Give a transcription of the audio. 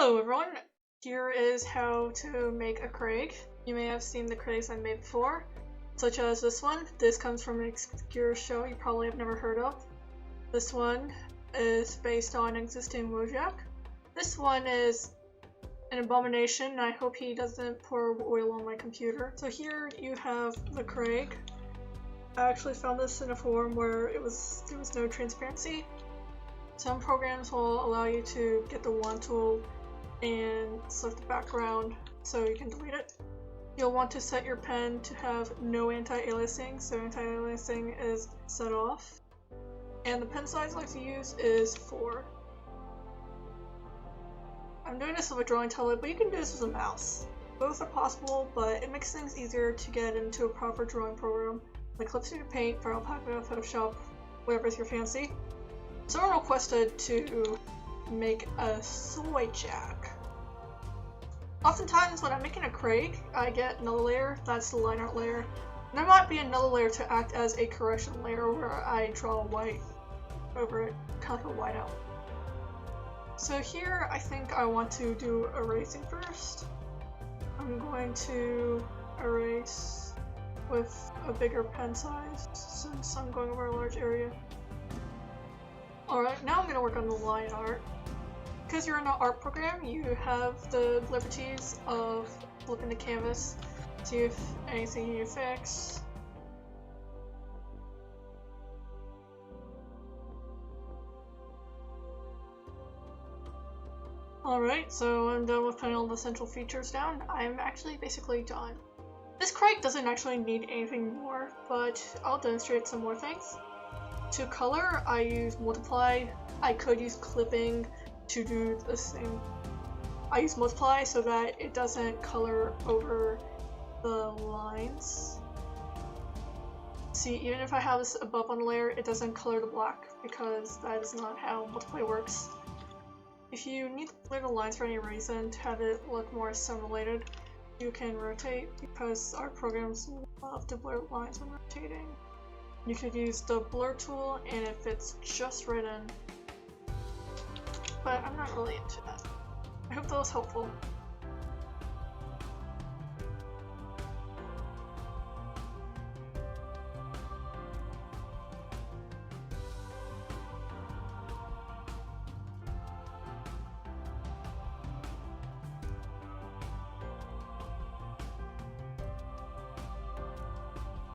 Hello everyone, here is how to make a Craig. You may have seen the Craigs I made before, such as this one. This comes from an obscure show you probably have never heard of. This one is based on existing Wojak. This one is an abomination. I hope he doesn't pour oil on my computer. So here you have the Craig. I actually found this in a form where there was no transparency. Some programs will allow you to get the wand tool and select the background so you can delete it. You'll want to set your pen to have no anti-aliasing, so anti-aliasing is set off. And the pen size I like to use is 4. I'm doing this with a drawing tablet, but you can do this with a mouse. Both are possible, but it makes things easier to get into a proper drawing program like Clipstudio Paint, Final Cut, Photoshop, whatever's your fancy. Someone requested to make a soy jack. Oftentimes when I'm making a Craig, I get another layer, that's the line art layer. And there might be another layer to act as a correction layer where I draw white over it, kind of like a whiteout. So here I think I want to do erasing first. I'm going to erase with a bigger pen size since I'm going over a large area. Alright, now I'm going to work on the line art. Because you're in an art program, you have the liberties of flipping the canvas, see if anything you need to fix. Alright, so I'm done with putting all the central features down. I'm actually basically done. This Craig doesn't actually need anything more, but I'll demonstrate some more things. To color, I use multiply. I could use clipping to do the same. I use multiply so that it doesn't color over the lines. See, even if I have this above on a layer, it doesn't color the black because that is not how multiply works. If you need to blur the lines for any reason to have it look more simulated, you can rotate because our programs love to blur lines when rotating. You could use the blur tool and it fits just right in. But I'm not really into that. I hope that was helpful.